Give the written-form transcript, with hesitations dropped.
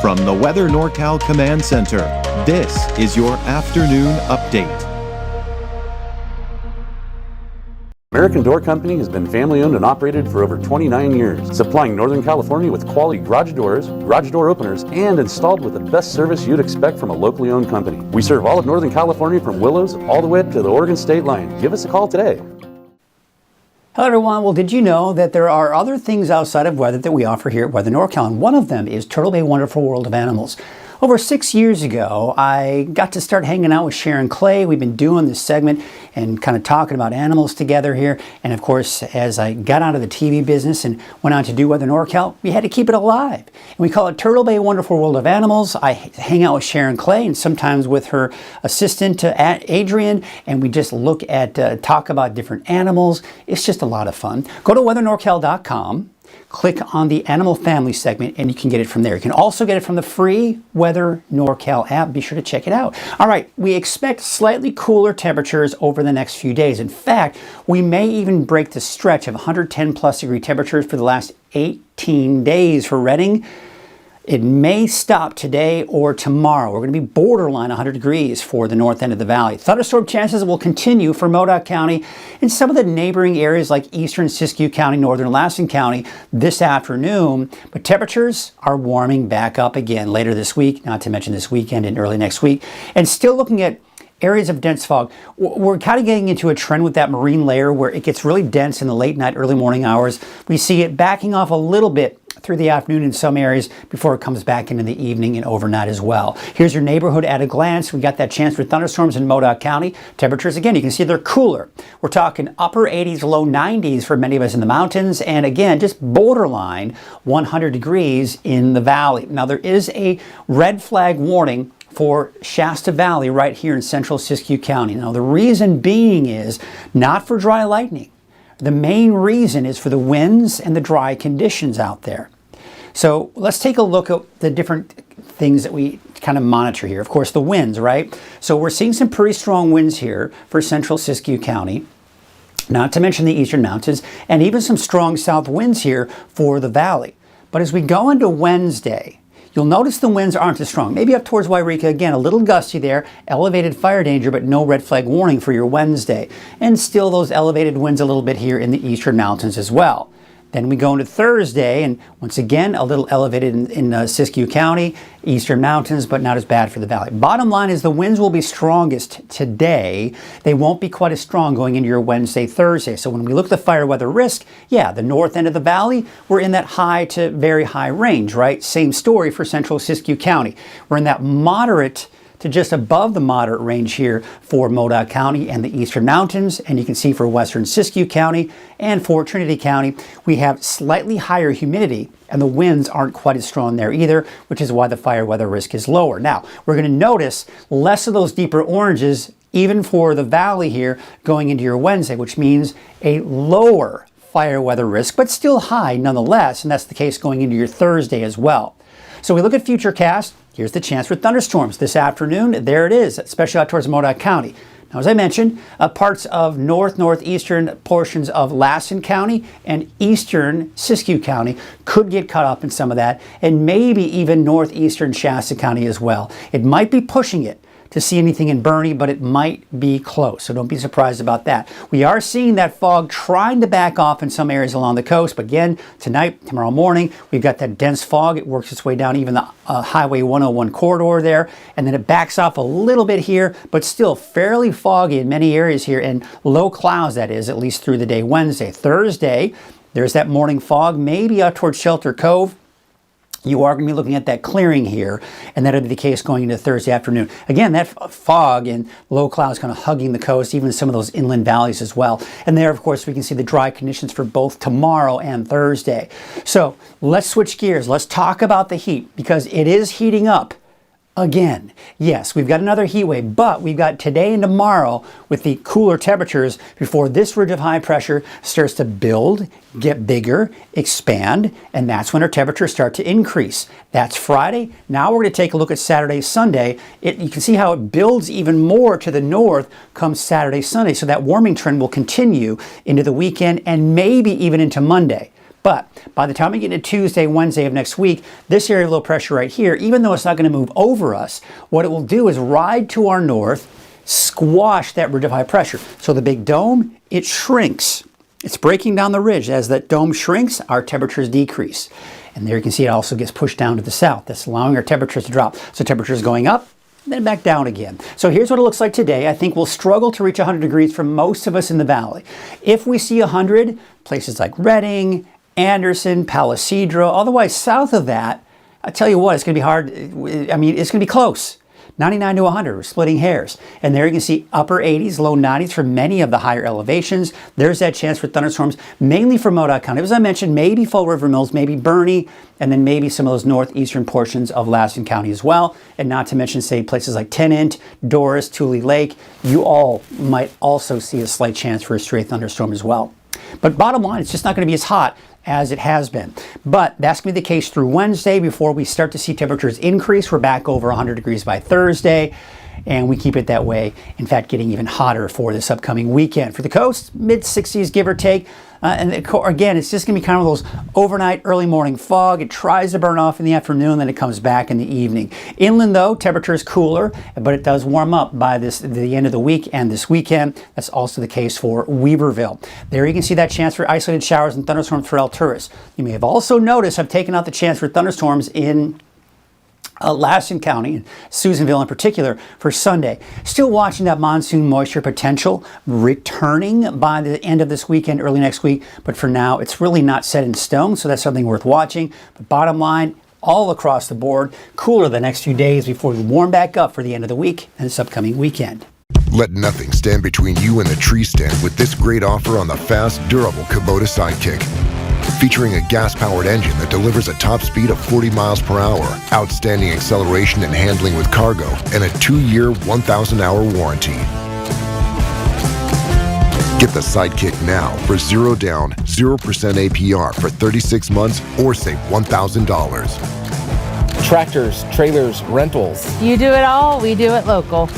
From the Weather NorCal Command Center, this is your afternoon update. American Door Company has been family-owned and operated for over 29 years, supplying Northern California with quality garage doors, garage door openers, and installed with the best service you'd expect from a locally owned company. We serve all of Northern California from Willows all the way up to the Oregon state line. Give us a call today. Hello everyone. Well, did you know that there are other things outside of weather that we offer here at Weather NorCal, and one of them is Turtle Bay Wonderful World of Animals. Over 6 years ago, I got to start hanging out with Sharon Clay. We've been doing this segment and kind of talking about animals together here. And of course, as I got out of the TV business and went on to do Weather NorCal, we had to keep it alive. And we call it Turtle Bay Wonderful World of Animals. I hang out with Sharon Clay and sometimes with her assistant, Adrian, and we just look at, talk about different animals. It's just a lot of fun. Go to weathernorcal.com. Click on the Animal Family segment and you can get it from there. You can also get it from the free Weather NorCal app. Be sure to check it out. All right, we expect slightly cooler temperatures over the next few days. In fact, we may even break the stretch of 110 plus degree temperatures for the last 18 days for Redding. It may stop today or tomorrow. We're going to be borderline 100 degrees for the north end of the valley. Thunderstorm chances will continue for Modoc County and some of the neighboring areas like eastern Siskiyou County, northern Lassen County this afternoon. But temperatures are warming back up again later this week, not to mention this weekend and early next week. And still looking at areas of dense fog. We're kind of getting into a trend with that marine layer where it gets really dense in the late night, early morning hours. We see it backing off a little bit through the afternoon in some areas before it comes back into the evening and overnight as well. Here's your neighborhood at a glance. We got that chance for thunderstorms in Modoc County. Temperatures, again, you can see they're cooler. We're talking upper 80s, low 90s for many of us in the mountains. And again, just borderline 100 degrees in the valley. Now, there is a red flag warning for Shasta Valley right here in central Siskiyou County. Now, the reason being is not for dry lightning. The main reason is for the winds and the dry conditions out there. So let's take a look at the different things that we kind of monitor here. Of course, the winds, right? So we're seeing some pretty strong winds here for central Siskiyou County, not to mention the eastern mountains, and even some strong south winds here for the valley. But as we go into Wednesday, you'll notice the winds aren't as strong. Maybe up towards Wairika, again, a little gusty there, elevated fire danger, but no red flag warning for your Wednesday. And still those elevated winds a little bit here in the eastern mountains as well. Then we go into Thursday, and once again, a little elevated in Siskiyou County, eastern mountains, but not as bad for the valley. Bottom line is the winds will be strongest today. They won't be quite as strong going into your Wednesday, Thursday. So when we look at the fire weather risk, yeah, the north end of the valley, we're in that high to very high range, right? Same story for central Siskiyou County. We're in that moderate to just above the moderate range here for Modoc County and the eastern mountains. And you can see for western Siskiyou County and for Trinity County, we have slightly higher humidity and the winds aren't quite as strong there either, which is why the fire weather risk is lower. Now, we're going to notice less of those deeper oranges even for the valley here going into your Wednesday, which means a lower fire weather risk, but still high nonetheless. And that's the case going into your Thursday as well. So we look at Futurecast. Here's the chance for thunderstorms this afternoon. There it is, especially out towards Modoc County. Now, as I mentioned, parts of northeastern portions of Lassen County and eastern Siskiyou County could get caught up in some of that, and maybe even northeastern Shasta County as well. It might be pushing it to see anything in Bernie, but it might be close, so don't be surprised about that. We are seeing that fog trying to back off in some areas along the coast, but again, tonight, tomorrow morning, we've got that dense fog. It works its way down even the Highway 101 corridor there, and then it backs off a little bit here, but still fairly foggy in many areas here, and low clouds, that is, at least through the day Wednesday. Thursday, there's that morning fog, maybe out towards Shelter Cove. You are going to be looking at that clearing here, and that'll be the case going into Thursday afternoon. Again, that fog and low clouds kind of hugging the coast, even some of those inland valleys as well. And there, of course, we can see the dry conditions for both tomorrow and Thursday. So let's switch gears. Let's talk about the heat, because it is heating up again. Yes, we've got another heat wave, but we've got today and tomorrow with the cooler temperatures before this ridge of high pressure starts to build, get bigger, expand, and that's when our temperatures start to increase. That's Friday. Now we're going to take a look at Saturday, Sunday. You can see how it builds even more to the north comes Saturday, Sunday. So that warming trend will continue into the weekend and maybe even into Monday. But by the time we get to Tuesday, Wednesday of next week, this area of low pressure right here, even though it's not going to move over us, what it will do is ride to our north, squash that ridge of high pressure. So the big dome, it shrinks. It's breaking down the ridge. As that dome shrinks, our temperatures decrease. And there you can see it also gets pushed down to the south. That's allowing our temperatures to drop. So temperatures going up, then back down again. So here's what it looks like today. I think we'll struggle to reach 100 degrees for most of us in the valley. If we see 100, places like Redding, Anderson, Palisadro, otherwise south of that, I tell you what, it's going to be hard. I mean, it's going to be close. 99 to 100, we're splitting hairs. And there you can see upper 80s, low 90s for many of the higher elevations. There's that chance for thunderstorms, mainly for Modoc County. As I mentioned, maybe Fall River Mills, maybe Bernie, and then maybe some of those northeastern portions of Laston County as well. And not to mention, say, places like Tennant, Doris, Tule Lake. You all might also see a slight chance for a stray thunderstorm as well. But bottom line, it's just not going to be as hot as it has been. But that's going to be the case through Wednesday before we start to see temperatures increase. We're back over 100 degrees by Thursday, and we keep it that way. In fact, getting even hotter for this upcoming weekend. For the coast, mid-60s, give or take. And again, it's just going to be kind of those overnight, early morning fog. It tries to burn off in the afternoon, then it comes back in the evening. Inland, though, temperature is cooler, but it does warm up by the end of the week and this weekend. That's also the case for Weaverville. There you can see that chance for isolated showers and thunderstorms for Alturas. You may have also noticed I've taken out the chance for thunderstorms in Laston County, and Susanville in particular, for Sunday. Still watching that monsoon moisture potential returning by the end of this weekend, early next week, but for now it's really not set in stone, so that's something worth watching. But bottom line, all across the board, cooler the next few days before we warm back up for the end of the week and this upcoming weekend. Let nothing stand between you and the tree stand with this great offer on the fast, durable Kubota Sidekick. Featuring a gas-powered engine that delivers a top speed of 40 miles per hour, outstanding acceleration and handling with cargo, and a 2-year, 1,000-hour warranty. Get the Sidekick now for 0 down, 0% APR for 36 months or save $1,000. Tractors, trailers, rentals. You do it all, we do it local.